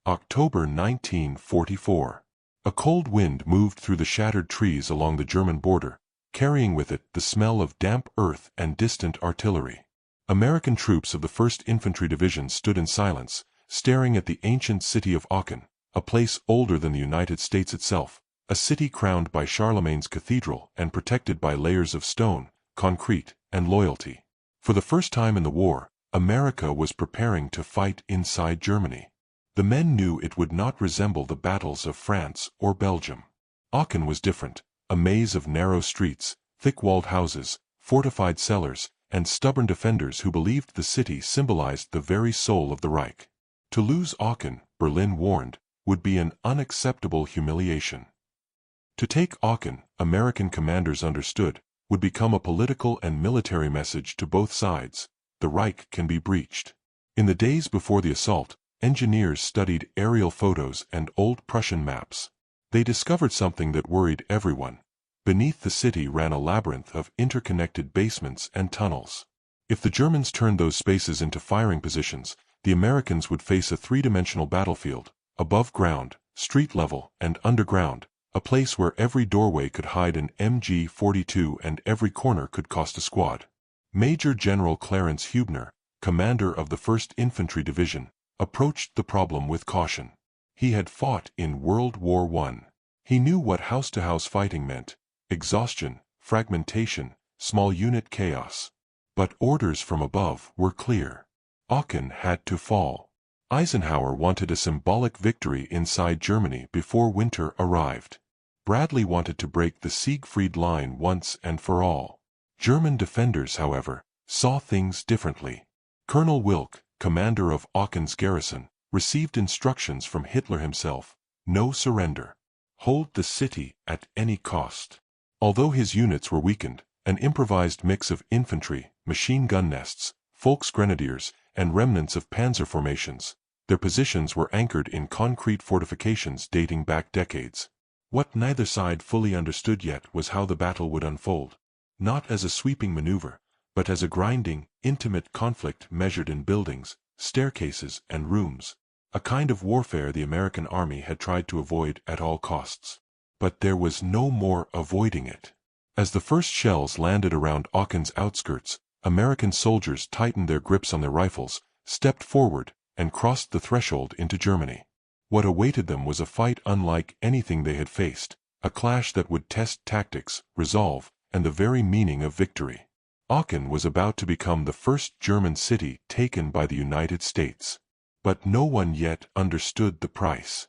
October 1944. A cold wind moved through the shattered trees along the German border, carrying with it the smell of damp earth and distant artillery. American troops of the 1st Infantry Division stood in silence, staring at the ancient city of Aachen, a place older than the United States itself, a city crowned by Charlemagne's cathedral and protected by layers of stone, concrete, and loyalty. For the first time in the war, America was preparing to fight inside Germany. The men knew it would not resemble the battles of France or Belgium. Aachen was different, a maze of narrow streets, thick-walled houses, fortified cellars, and stubborn defenders who believed the city symbolized the very soul of the Reich. To lose Aachen, Berlin warned, would be an unacceptable humiliation. To take Aachen, American commanders understood, would become a political and military message to both sides: the Reich can be breached. In the days before the assault, engineers studied aerial photos and old Prussian maps. They discovered something that worried everyone. Beneath the city ran a labyrinth of interconnected basements and tunnels. If the Germans turned those spaces into firing positions, the Americans would face a three-dimensional battlefield, above ground, street level, and underground, a place where every doorway could hide an MG-42 and every corner could cost a squad. Major General Clarence Hubner, commander of the 1st Infantry Division, approached the problem with caution. He had fought in World War I. He knew what house-to-house fighting meant: exhaustion, fragmentation, small unit chaos. But orders from above were clear. Aachen had to fall. Eisenhower wanted a symbolic victory inside Germany before winter arrived. Bradley wanted to break the Siegfried Line once and for all. German defenders, however, saw things differently. Colonel Wilk, commander of Aachen's garrison, received instructions from Hitler himself: no surrender. Hold the city at any cost. Although his units were weakened, an improvised mix of infantry, machine gun nests, Volksgrenadiers, and remnants of panzer formations, their positions were anchored in concrete fortifications dating back decades. What neither side fully understood yet was how the battle would unfold. Not as a sweeping maneuver, but as a grinding, intimate conflict measured in buildings, staircases, and rooms. A kind of warfare the American army had tried to avoid at all costs. But there was no more avoiding it. As the first shells landed around Aachen's outskirts, American soldiers tightened their grips on their rifles, stepped forward, and crossed the threshold into Germany. What awaited them was a fight unlike anything they had faced, a clash that would test tactics, resolve, and the very meaning of victory. Aachen was about to become the first German city taken by the United States. But no one yet understood the price.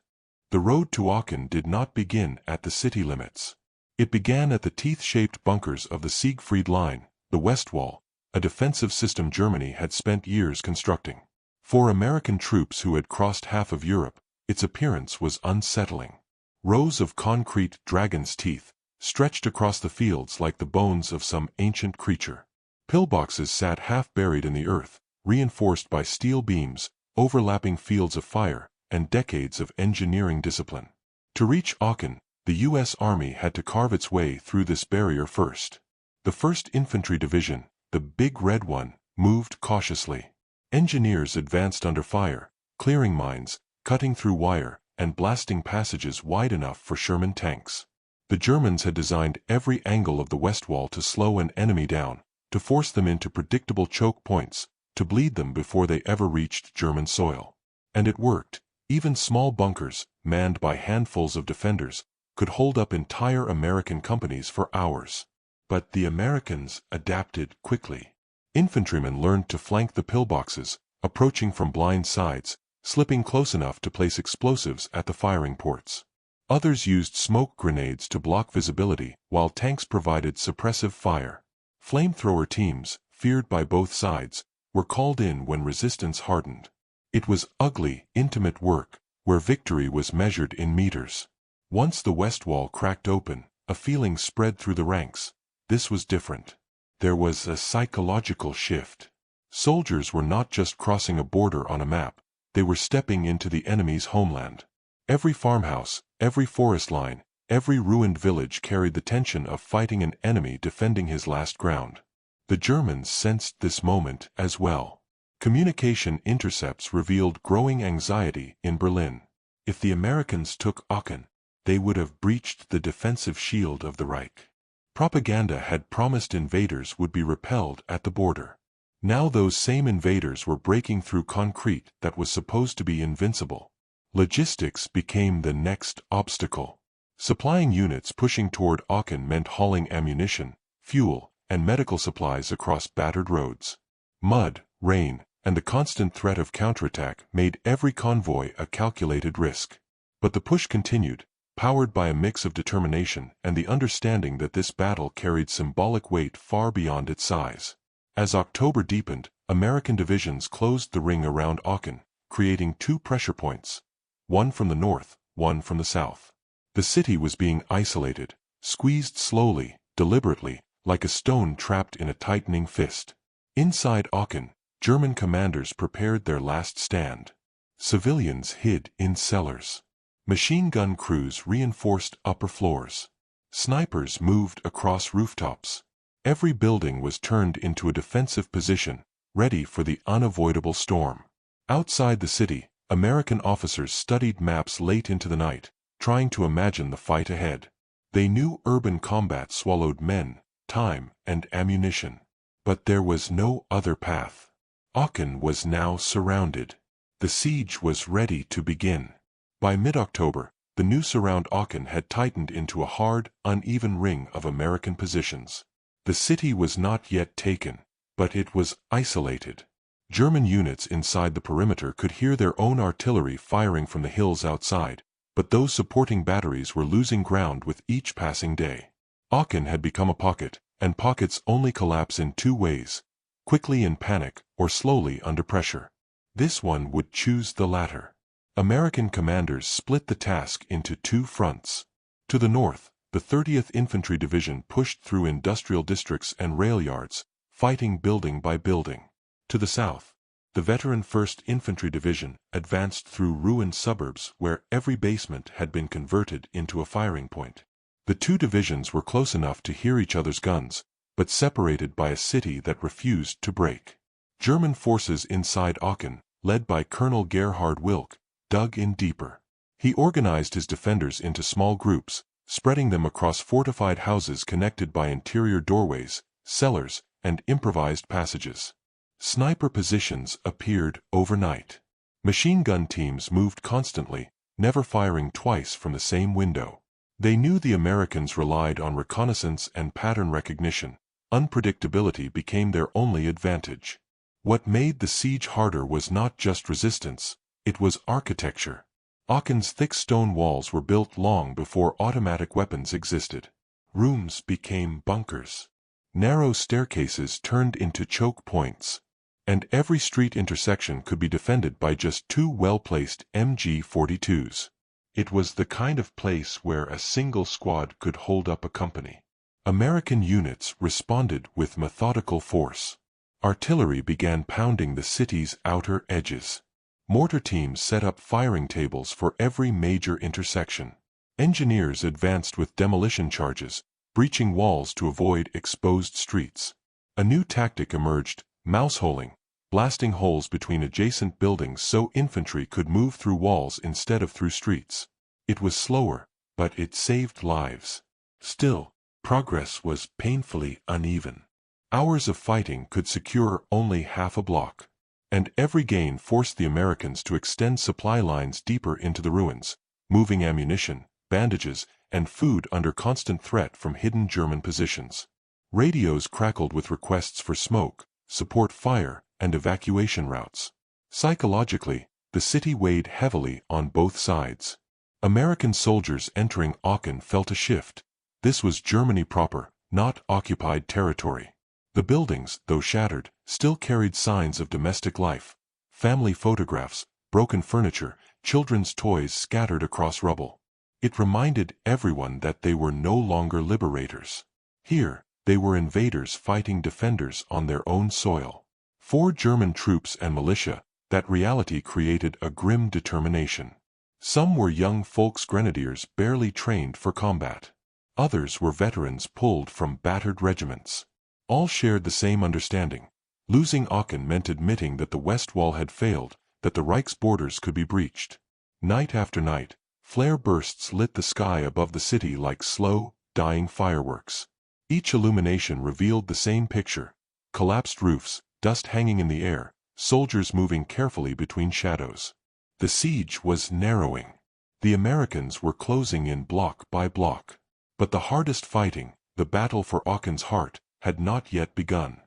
The road to Aachen did not begin at the city limits. It began at the teeth-shaped bunkers of the Siegfried Line, the West Wall, a defensive system Germany had spent years constructing. For American troops who had crossed half of Europe, its appearance was unsettling. Rows of concrete dragon's teeth stretched across the fields like the bones of some ancient creature. Pillboxes sat half buried in the earth, reinforced by steel beams, overlapping fields of fire, and decades of engineering discipline. To reach Aachen, the U.S. Army had to carve its way through this barrier first. The 1st Infantry Division, the big red one, moved cautiously. Engineers advanced under fire, clearing mines, cutting through wire, and blasting passages wide enough for Sherman tanks. The Germans had designed every angle of the West Wall to slow an enemy down, to force them into predictable choke points, to bleed them before they ever reached German soil. And it worked. Even small bunkers, manned by handfuls of defenders, could hold up entire American companies for hours. But the Americans adapted quickly. Infantrymen learned to flank the pillboxes, approaching from blind sides, slipping close enough to place explosives at the firing ports. Others used smoke grenades to block visibility, while tanks provided suppressive fire. Flamethrower teams, feared by both sides, were called in when resistance hardened. It was ugly, intimate work, where victory was measured in meters. Once the West Wall cracked open, a feeling spread through the ranks. This was different. There was a psychological shift. Soldiers were not just crossing a border on a map, they were stepping into the enemy's homeland. Every farmhouse, every forest line, every ruined village carried the tension of fighting an enemy defending his last ground. The Germans sensed this moment as well. Communication intercepts revealed growing anxiety in Berlin. If the Americans took Aachen, they would have breached the defensive shield of the Reich. Propaganda had promised invaders would be repelled at the border. Now those same invaders were breaking through concrete that was supposed to be invincible. Logistics became the next obstacle. Supplying units pushing toward Aachen meant hauling ammunition, fuel, and medical supplies across battered roads. Mud, rain, and the constant threat of counterattack made every convoy a calculated risk. But the push continued, powered by a mix of determination and the understanding that this battle carried symbolic weight far beyond its size. As October deepened, American divisions closed the ring around Aachen, creating two pressure points, one from the north, one from the south. The city was being isolated, squeezed slowly, deliberately, like a stone trapped in a tightening fist. Inside Aachen, German commanders prepared their last stand. Civilians hid in cellars. Machine gun crews reinforced upper floors. Snipers moved across rooftops. Every building was turned into a defensive position, ready for the unavoidable storm. Outside the city, American officers studied maps late into the night, trying to imagine the fight ahead. They knew urban combat swallowed men, time, and ammunition. But there was no other path. Aachen was now surrounded. The siege was ready to begin. By mid-October, the noose around Aachen had tightened into a hard, uneven ring of American positions. The city was not yet taken, but it was isolated. German units inside the perimeter could hear their own artillery firing from the hills outside, but those supporting batteries were losing ground with each passing day. Aachen had become a pocket, and pockets only collapse in two ways: quickly in panic or slowly under pressure. This one would choose the latter. American commanders split the task into two fronts. To the north, the 30th Infantry Division pushed through industrial districts and rail yards, fighting building by building. To the south, the veteran 1st Infantry Division advanced through ruined suburbs where every basement had been converted into a firing point. The two divisions were close enough to hear each other's guns, but separated by a city that refused to break. German forces inside Aachen, led by Colonel Gerhard Wilk, dug in deeper. He organized his defenders into small groups, spreading them across fortified houses connected by interior doorways, cellars, and improvised passages. Sniper positions appeared overnight. Machine gun teams moved constantly, never firing twice from the same window. They knew the Americans relied on reconnaissance and pattern recognition. Unpredictability became their only advantage. What made the siege harder was not just resistance, it was architecture. Aachen's thick stone walls were built long before automatic weapons existed. Rooms became bunkers. Narrow staircases turned into choke points. And every street intersection could be defended by just two well-placed MG-42s. It was the kind of place where a single squad could hold up a company. American units responded with methodical force. Artillery began pounding the city's outer edges. Mortar teams set up firing tables for every major intersection. Engineers advanced with demolition charges, breaching walls to avoid exposed streets. A new tactic emerged: mouse-holing, blasting holes between adjacent buildings so infantry could move through walls instead of through streets. It was slower, but it saved lives. Still, progress was painfully uneven. Hours of fighting could secure only half a block. And every gain forced the Americans to extend supply lines deeper into the ruins, moving ammunition, bandages, and food under constant threat from hidden German positions. Radios crackled with requests for smoke, support fire, and evacuation routes. Psychologically, the city weighed heavily on both sides. American soldiers entering Aachen felt a shift. This was Germany proper, not occupied territory. The buildings, though shattered, still carried signs of domestic life: family photographs, broken furniture, children's toys scattered across rubble. It reminded everyone that they were no longer liberators. Here, they were invaders fighting defenders on their own soil. For German troops and militia, that reality created a grim determination. Some were young Volksgrenadiers barely trained for combat. Others were veterans pulled from battered regiments. All shared the same understanding. Losing Aachen meant admitting that the West Wall had failed, that the Reich's borders could be breached. Night after night, flare bursts lit the sky above the city like slow, dying fireworks. Each illumination revealed the same picture: collapsed roofs, dust hanging in the air, soldiers moving carefully between shadows. The siege was narrowing. The Americans were closing in block by block. But the hardest fighting, the battle for Aachen's heart, had not yet begun.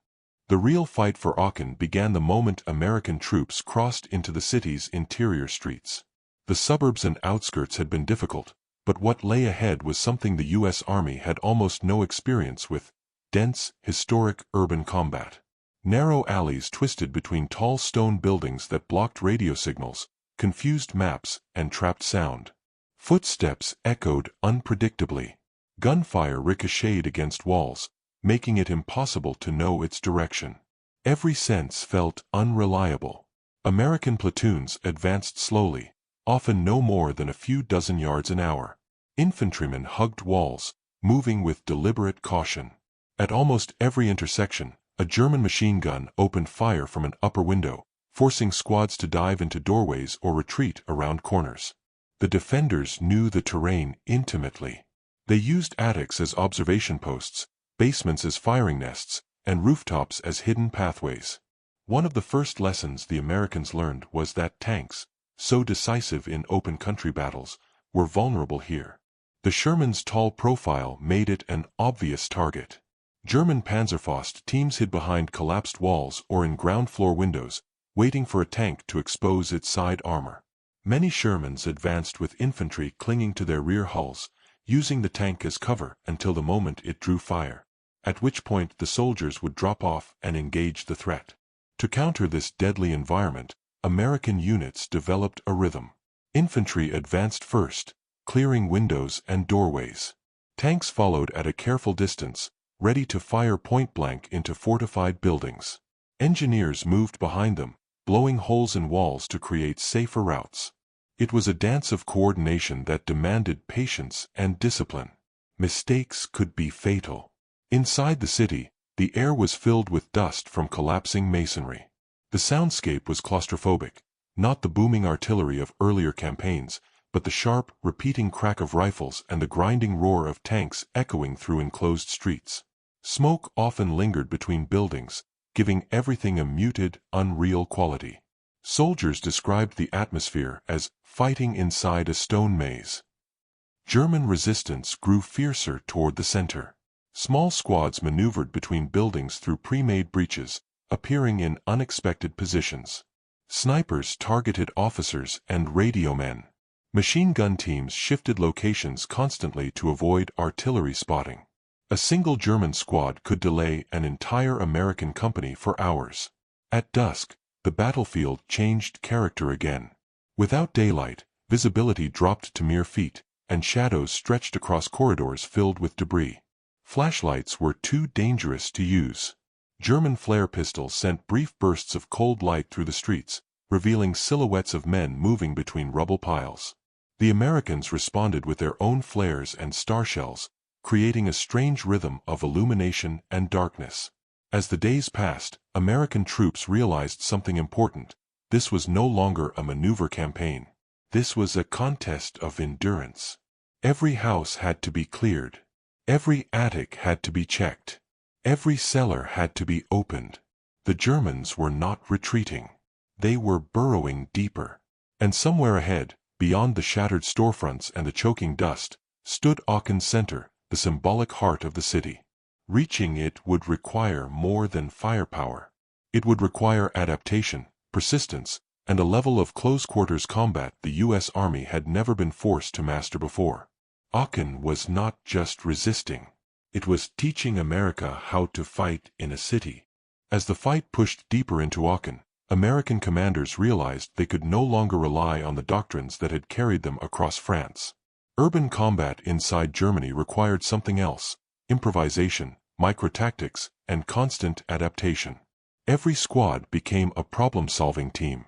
The real fight for Aachen began the moment American troops crossed into the city's interior streets. The suburbs and outskirts had been difficult, but what lay ahead was something the U.S. Army had almost no experience with: dense, historic urban combat. Narrow alleys twisted between tall stone buildings that blocked radio signals, confused maps, and trapped sound. Footsteps echoed unpredictably. Gunfire ricocheted against walls, making it impossible to know its direction. Every sense felt unreliable. American platoons advanced slowly, often no more than a few dozen yards an hour. Infantrymen hugged walls, moving with deliberate caution. At almost every intersection, a German machine gun opened fire from an upper window, forcing squads to dive into doorways or retreat around corners. The defenders knew the terrain intimately. They used attics as observation posts, basements as firing nests, and rooftops as hidden pathways. One of the first lessons the Americans learned was that tanks, so decisive in open country battles, were vulnerable here. The Sherman's tall profile made it an obvious target. German Panzerfaust teams hid behind collapsed walls or in ground floor windows, waiting for a tank to expose its side armor. Many Shermans advanced with infantry clinging to their rear hulls, using the tank as cover until the moment it drew fire, at which point the soldiers would drop off and engage the threat. To counter this deadly environment, American units developed a rhythm. Infantry advanced first, clearing windows and doorways. Tanks followed at a careful distance, ready to fire point-blank into fortified buildings. Engineers moved behind them, blowing holes in walls to create safer routes. It was a dance of coordination that demanded patience and discipline. Mistakes could be fatal. Inside the city, the air was filled with dust from collapsing masonry. The soundscape was claustrophobic, not the booming artillery of earlier campaigns, but the sharp, repeating crack of rifles and the grinding roar of tanks echoing through enclosed streets. Smoke often lingered between buildings, giving everything a muted, unreal quality. Soldiers described the atmosphere as fighting inside a stone maze. German resistance grew fiercer toward the center. Small squads maneuvered between buildings through pre-made breaches, appearing in unexpected positions. Snipers targeted officers and radio men. Machine gun teams shifted locations constantly to avoid artillery spotting. A single German squad could delay an entire American company for hours. At dusk, the battlefield changed character again. Without daylight, visibility dropped to mere feet, and shadows stretched across corridors filled with debris. Flashlights were too dangerous to use. German flare pistols sent brief bursts of cold light through the streets, revealing silhouettes of men moving between rubble piles. The Americans responded with their own flares and star shells, creating a strange rhythm of illumination and darkness. As the days passed, American troops realized something important. This was no longer a maneuver campaign. This was a contest of endurance. Every house had to be cleared. Every attic had to be checked. Every cellar had to be opened. The Germans were not retreating. They were burrowing deeper. And somewhere ahead, beyond the shattered storefronts and the choking dust, stood Aachen's center, the symbolic heart of the city. Reaching it would require more than firepower. It would require adaptation, persistence, and a level of close-quarters combat the U.S. Army had never been forced to master before. Aachen was not just resisting. It was teaching America how to fight in a city. As the fight pushed deeper into Aachen, American commanders realized they could no longer rely on the doctrines that had carried them across France. Urban combat inside Germany required something else: improvisation, microtactics, and constant adaptation. Every squad became a problem-solving team.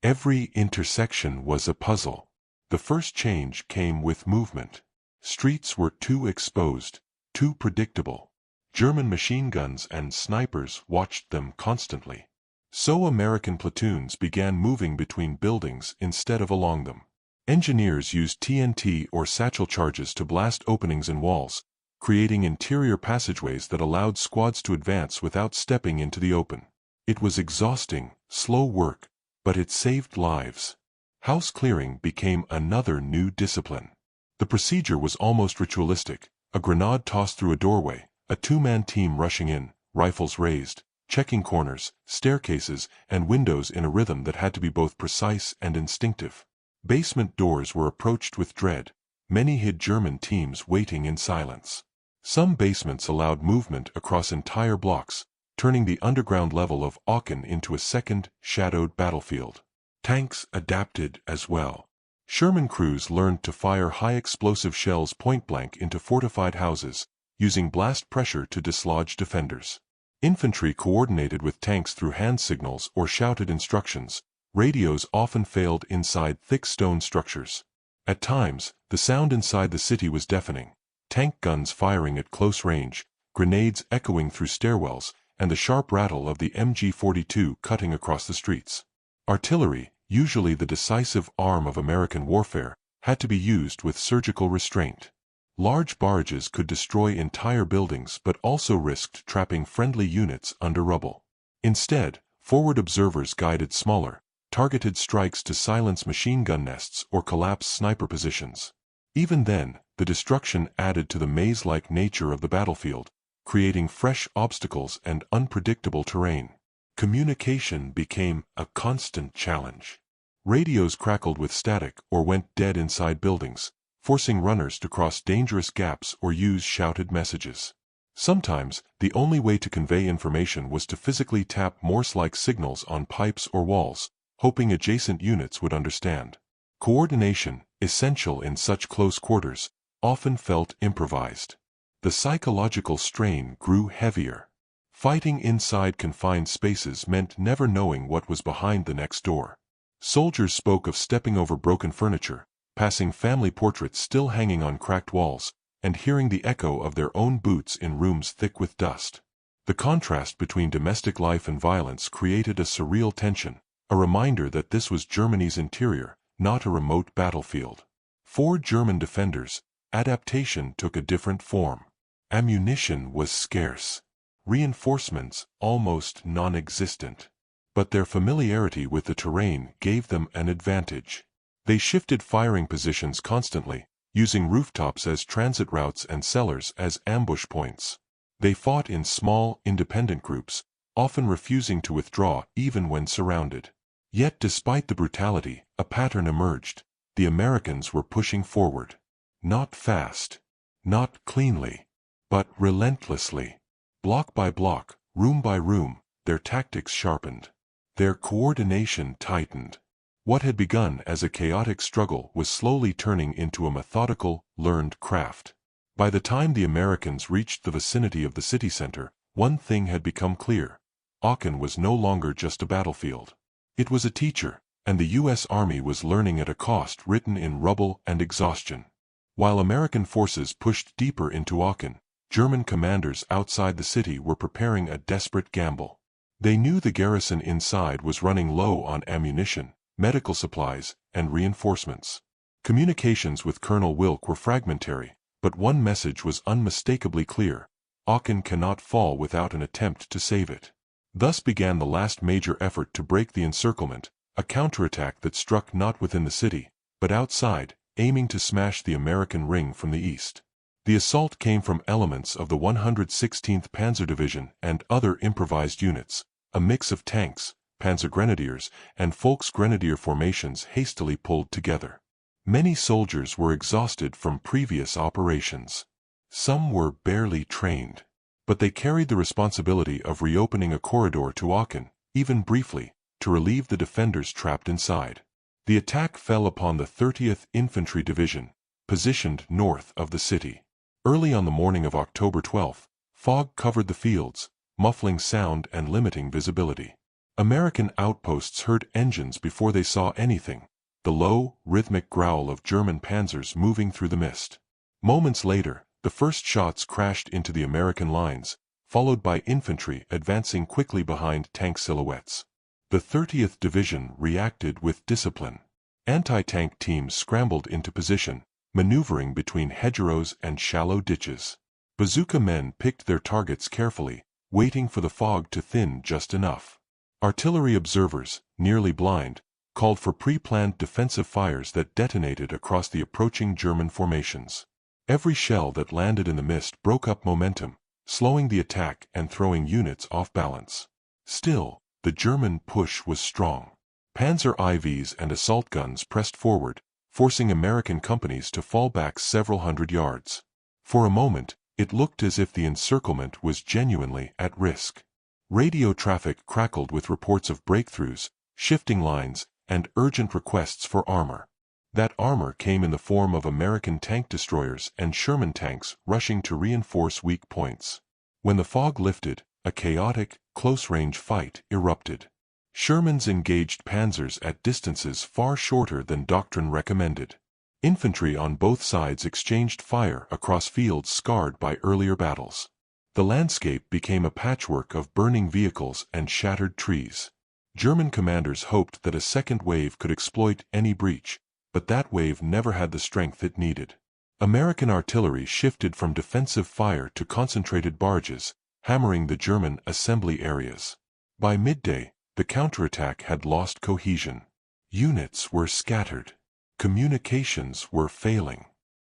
Every intersection was a puzzle. The first change came with movement. Streets were too exposed, too predictable. German machine guns and snipers watched them constantly. So American platoons began moving between buildings instead of along them. Engineers used TNT or satchel charges to blast openings in walls, creating interior passageways that allowed squads to advance without stepping into the open. It was exhausting, slow work, but it saved lives. House clearing became another new discipline. The procedure was almost ritualistic: a grenade tossed through a doorway, a two-man team rushing in, rifles raised, checking corners, staircases, and windows in a rhythm that had to be both precise and instinctive. Basement doors were approached with dread. Many hid German teams waiting in silence. Some basements allowed movement across entire blocks, turning the underground level of Aachen into a second, shadowed battlefield. Tanks adapted as well. Sherman crews learned to fire high-explosive shells point-blank into fortified houses, using blast pressure to dislodge defenders. Infantry coordinated with tanks through hand signals or shouted instructions. Radios often failed inside thick stone structures. At times, the sound inside the city was deafening: tank guns firing at close range, grenades echoing through stairwells, and the sharp rattle of the MG-42 cutting across the streets. Artillery, usually the decisive arm of American warfare, had to be used with surgical restraint. Large barrages could destroy entire buildings but also risked trapping friendly units under rubble. Instead, forward observers guided smaller, targeted strikes to silence machine gun nests or collapse sniper positions. Even then, the destruction added to the maze-like nature of the battlefield, creating fresh obstacles and unpredictable terrain. Communication became a constant challenge. Radios crackled with static or went dead inside buildings, forcing runners to cross dangerous gaps or use shouted messages. Sometimes, the only way to convey information was to physically tap Morse-like signals on pipes or walls, hoping adjacent units would understand. Coordination, essential in such close quarters, often felt improvised. The psychological strain grew heavier. Fighting inside confined spaces meant never knowing what was behind the next door. Soldiers spoke of stepping over broken furniture, passing family portraits still hanging on cracked walls, and hearing the echo of their own boots in rooms thick with dust. The contrast between domestic life and violence created a surreal tension, a reminder that this was Germany's interior, not a remote battlefield. For German defenders, adaptation took a different form. Ammunition was scarce. Reinforcements almost non-existent. But their familiarity with the terrain gave them an advantage. They shifted firing positions constantly, using rooftops as transit routes and cellars as ambush points. They fought in small, independent groups, often refusing to withdraw even when surrounded. Yet despite the brutality, a pattern emerged. The Americans were pushing forward. Not fast. Not cleanly. But relentlessly. Block by block, room by room, their tactics sharpened. Their coordination tightened. What had begun as a chaotic struggle was slowly turning into a methodical, learned craft. By the time the Americans reached the vicinity of the city center, one thing had become clear: Aachen was no longer just a battlefield. It was a teacher, and the U.S. Army was learning at a cost written in rubble and exhaustion. While American forces pushed deeper into Aachen, German commanders outside the city were preparing a desperate gamble. They knew the garrison inside was running low on ammunition, medical supplies, and reinforcements. Communications with Colonel Wilk were fragmentary, but one message was unmistakably clear: Aachen cannot fall without an attempt to save it. Thus began the last major effort to break the encirclement, a counterattack that struck not within the city, but outside, aiming to smash the American ring from the east. The assault came from elements of the 116th Panzer Division and other improvised units, a mix of tanks, Panzergrenadiers, and Volksgrenadier formations hastily pulled together. Many soldiers were exhausted from previous operations. Some were barely trained. But they carried the responsibility of reopening a corridor to Aachen, even briefly, to relieve the defenders trapped inside. The attack fell upon the 30th Infantry Division, positioned north of the city. Early on the morning of October 12, fog covered the fields, muffling sound and limiting visibility. American outposts heard engines before they saw anything, the low, rhythmic growl of German panzers moving through the mist. Moments later, the first shots crashed into the American lines, followed by infantry advancing quickly behind tank silhouettes. The 30th Division reacted with discipline. Anti-tank teams scrambled into position, maneuvering between hedgerows and shallow ditches. Bazooka men picked their targets carefully, waiting for the fog to thin just enough. Artillery observers, nearly blind, called for pre-planned defensive fires that detonated across the approaching German formations. Every shell that landed in the mist broke up momentum, slowing the attack and throwing units off balance. Still, the German push was strong. Panzer IVs and assault guns pressed forward, forcing American companies to fall back several hundred yards. For a moment, it looked as if the encirclement was genuinely at risk. Radio traffic crackled with reports of breakthroughs, shifting lines, and urgent requests for armor. That armor came in the form of American tank destroyers and Sherman tanks rushing to reinforce weak points. When the fog lifted, a chaotic, close-range fight erupted. Shermans engaged panzers at distances far shorter than doctrine recommended. Infantry on both sides exchanged fire across fields scarred by earlier battles. The landscape became a patchwork of burning vehicles and shattered trees. German commanders hoped that a second wave could exploit any breach, but that wave never had the strength it needed. American artillery shifted from defensive fire to concentrated barges, hammering the German assembly areas. By midday, the counterattack had lost cohesion. Units were scattered. Communications were failing.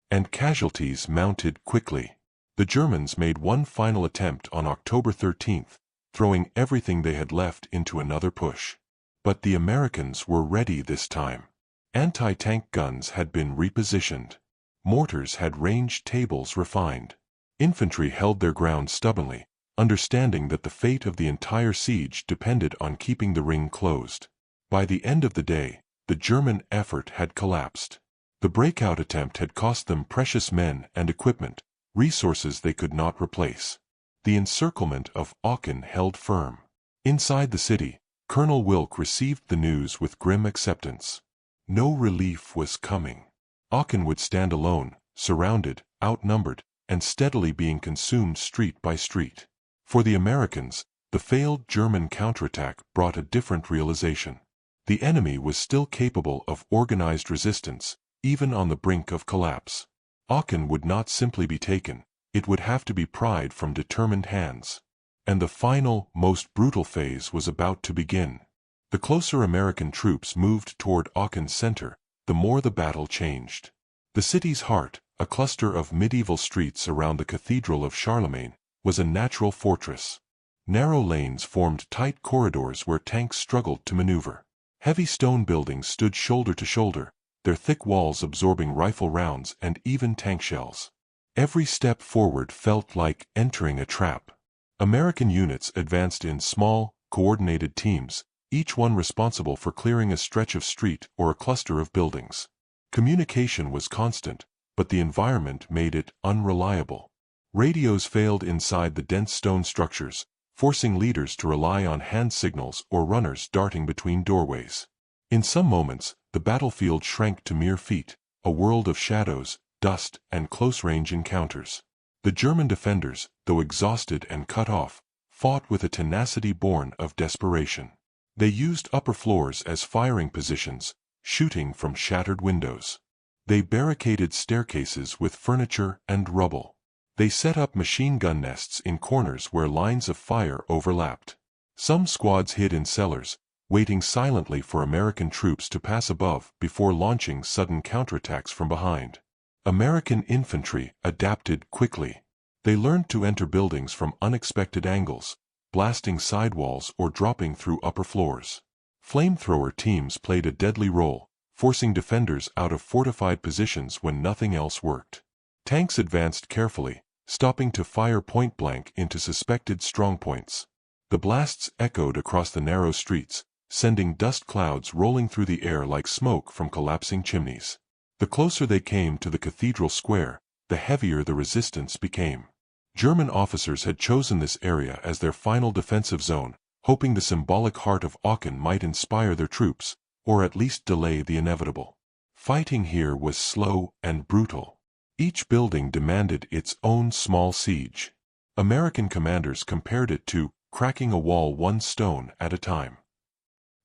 And casualties mounted quickly. The Germans made one final attempt on October 13th, throwing everything they had left into another push. But the Americans were ready this time. Anti-tank guns had been repositioned. Mortars had ranged tables refined. Infantry held their ground stubbornly, understanding that the fate of the entire siege depended on keeping the ring closed. By the end of the day, the German effort had collapsed. The breakout attempt had cost them precious men and equipment, resources they could not replace. The encirclement of Aachen held firm. Inside the city, Colonel Wilk received the news with grim acceptance. No relief was coming. Aachen would stand alone, surrounded, outnumbered, and steadily being consumed street by street. For the Americans, the failed German counterattack brought a different realization. The enemy was still capable of organized resistance, even on the brink of collapse. Aachen would not simply be taken, it would have to be pried from determined hands. And the final, most brutal phase was about to begin. The closer American troops moved toward Aachen's center, the more the battle changed. The city's heart, a cluster of medieval streets around the Cathedral of Charlemagne, was a natural fortress. Narrow lanes formed tight corridors where tanks struggled to maneuver. Heavy stone buildings stood shoulder to shoulder, their thick walls absorbing rifle rounds and even tank shells. Every step forward felt like entering a trap. American units advanced in small, coordinated teams, each one responsible for clearing a stretch of street or a cluster of buildings. Communication was constant, but the environment made it unreliable. Radios failed inside the dense stone structures, forcing leaders to rely on hand signals or runners darting between doorways. In some moments, the battlefield shrank to mere feet, a world of shadows, dust, and close-range encounters. The German defenders, though exhausted and cut off, fought with a tenacity born of desperation. They used upper floors as firing positions, shooting from shattered windows. They barricaded staircases with furniture and rubble. They set up machine gun nests in corners where lines of fire overlapped. Some squads hid in cellars, waiting silently for American troops to pass above before launching sudden counterattacks from behind. American infantry adapted quickly. They learned to enter buildings from unexpected angles, blasting sidewalls or dropping through upper floors. Flamethrower teams played a deadly role, forcing defenders out of fortified positions when nothing else worked. Tanks advanced carefully, stopping to fire point-blank into suspected strongpoints. The blasts echoed across the narrow streets, sending dust clouds rolling through the air like smoke from collapsing chimneys. The closer they came to the cathedral square, the heavier the resistance became. German officers had chosen this area as their final defensive zone, hoping the symbolic heart of Aachen might inspire their troops, or at least delay the inevitable. Fighting here was slow and brutal. Each building demanded its own small siege. American commanders compared it to cracking a wall one stone at a time.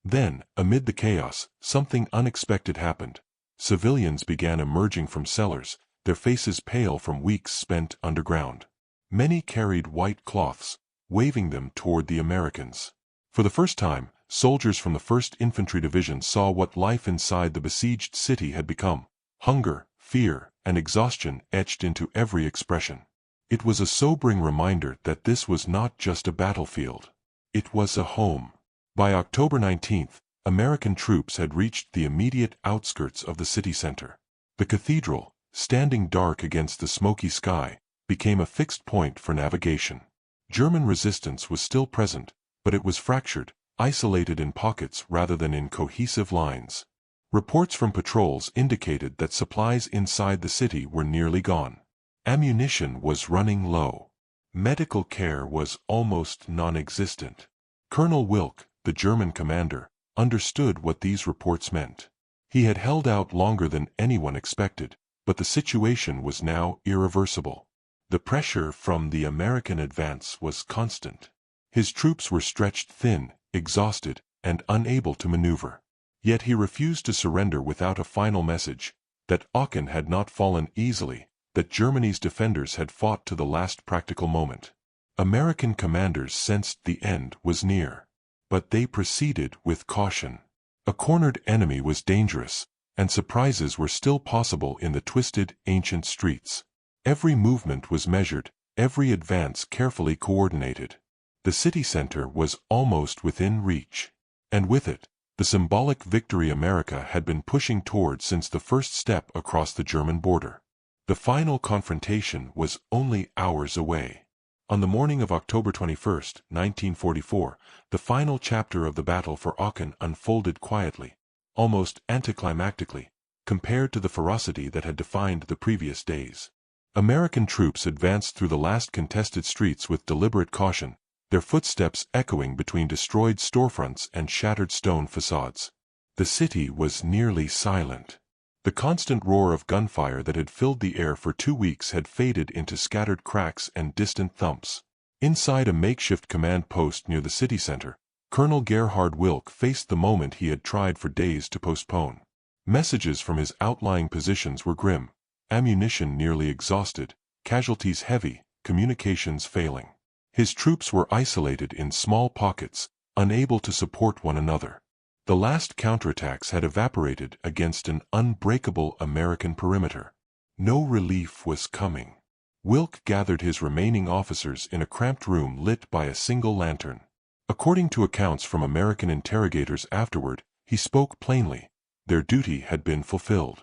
Then, amid the chaos, something unexpected happened. Civilians began emerging from cellars, their faces pale from weeks spent underground. Many carried white cloths, waving them toward the Americans. For the first time, soldiers from the 1st Infantry Division saw what life inside the besieged city had become. Hunger, fear, and exhaustion etched into every expression. It was a sobering reminder that this was not just a battlefield. It was a home. By October 19th, American troops had reached the immediate outskirts of the city center. The cathedral, standing dark against the smoky sky, became a fixed point for navigation. German resistance was still present, but it was fractured, isolated in pockets rather than in cohesive lines. Reports from patrols indicated that supplies inside the city were nearly gone. Ammunition was running low. Medical care was almost non-existent. Colonel Wilk, the German commander, understood what these reports meant. He had held out longer than anyone expected, but the situation was now irreversible. The pressure from the American advance was constant. His troops were stretched thin, exhausted, and unable to maneuver. Yet he refused to surrender without a final message, that Aachen had not fallen easily, that Germany's defenders had fought to the last practical moment. American commanders sensed the end was near. But they proceeded with caution. A cornered enemy was dangerous, and surprises were still possible in the twisted, ancient streets. Every movement was measured, every advance carefully coordinated. The city center was almost within reach. And with it, the symbolic victory America had been pushing toward since the first step across the German border. The final confrontation was only hours away. On the morning of October 21, 1944, the final chapter of the battle for Aachen unfolded quietly, almost anticlimactically, compared to the ferocity that had defined the previous days. American troops advanced through the last contested streets with deliberate caution, their footsteps echoing between destroyed storefronts and shattered stone facades. The city was nearly silent. The constant roar of gunfire that had filled the air for 2 weeks had faded into scattered cracks and distant thumps. Inside a makeshift command post near the city center, Colonel Gerhard Wilk faced the moment he had tried for days to postpone. Messages from his outlying positions were grim, ammunition nearly exhausted, casualties heavy, communications failing. His troops were isolated in small pockets, unable to support one another. The last counterattacks had evaporated against an unbreakable American perimeter. No relief was coming. Wilk gathered his remaining officers in a cramped room lit by a single lantern. According to accounts from American interrogators afterward, he spoke plainly. Their duty had been fulfilled.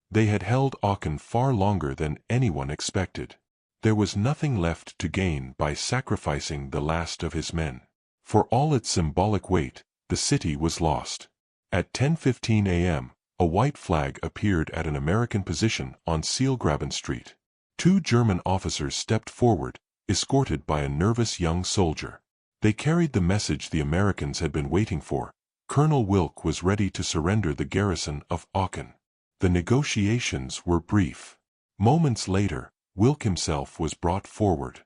They had held Aachen far longer than anyone expected. There was nothing left to gain by sacrificing the last of his men. For all its symbolic weight, the city was lost. At 10:15 a.m., a white flag appeared at an American position on Seelgraben Street. 2 German officers stepped forward, escorted by a nervous young soldier. They carried the message the Americans had been waiting for. Colonel Wilk was ready to surrender the garrison of Aachen. The negotiations were brief. Moments later, Wilk himself was brought forward.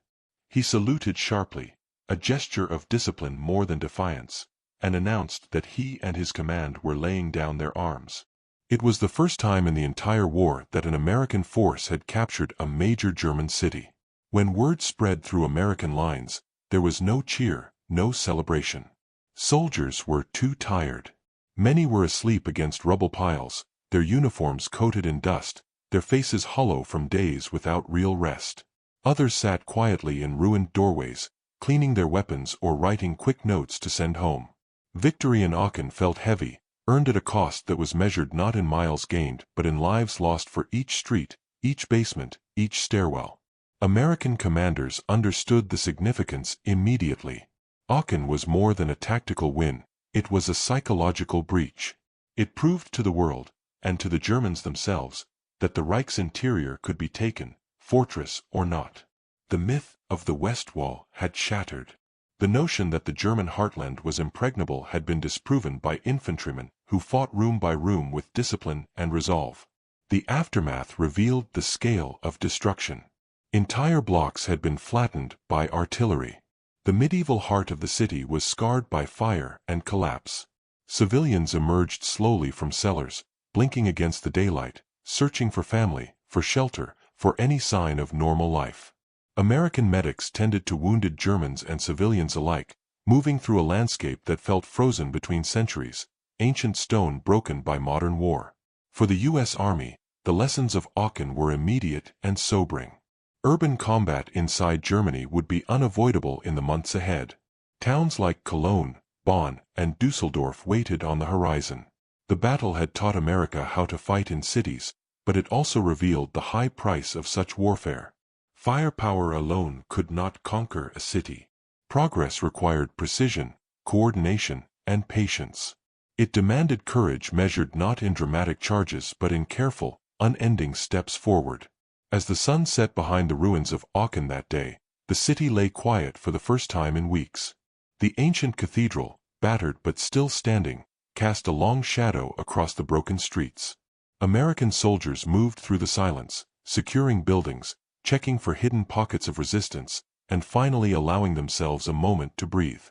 He saluted sharply, a gesture of discipline more than defiance, and announced that he and his command were laying down their arms. It was the first time in the entire war that an American force had captured a major German city. When word spread through American lines, there was no cheer, no celebration. Soldiers were too tired. Many were asleep against rubble piles, their uniforms coated in dust, their faces hollow from days without real rest. Others sat quietly in ruined doorways, cleaning their weapons or writing quick notes to send home. Victory in Aachen felt heavy, earned at a cost that was measured not in miles gained but in lives lost for each street, each basement, each stairwell. American commanders understood the significance immediately. Aachen was more than a tactical win, it was a psychological breach. It proved to the world, and to the Germans themselves, that the Reich's interior could be taken, fortress or not. The myth of the West Wall had shattered. The notion that the German heartland was impregnable had been disproven by infantrymen who fought room by room with discipline and resolve. The aftermath revealed the scale of destruction. Entire blocks had been flattened by artillery. The medieval heart of the city was scarred by fire and collapse. Civilians emerged slowly from cellars, blinking against the daylight, searching for family, for shelter, for any sign of normal life. American medics tended to wounded Germans and civilians alike, moving through a landscape that felt frozen between centuries, ancient stone broken by modern war. For the U.S. Army, the lessons of Aachen were immediate and sobering. Urban combat inside Germany would be unavoidable in the months ahead. Towns like Cologne, Bonn, and Dusseldorf waited on the horizon. The battle had taught America how to fight in cities, but it also revealed the high price of such warfare. Firepower alone could not conquer a city. Progress required precision, coordination, and patience. It demanded courage measured not in dramatic charges but in careful, unending steps forward. As the sun set behind the ruins of Aachen that day, the city lay quiet for the first time in weeks. The ancient cathedral, battered but still standing, cast a long shadow across the broken streets. American soldiers moved through the silence, securing buildings, checking for hidden pockets of resistance, and finally allowing themselves a moment to breathe.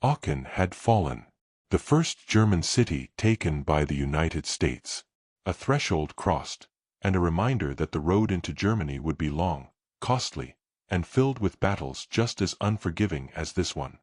Aachen had fallen. The first German city taken by the United States. A threshold crossed, and a reminder that the road into Germany would be long, costly, and filled with battles just as unforgiving as this one.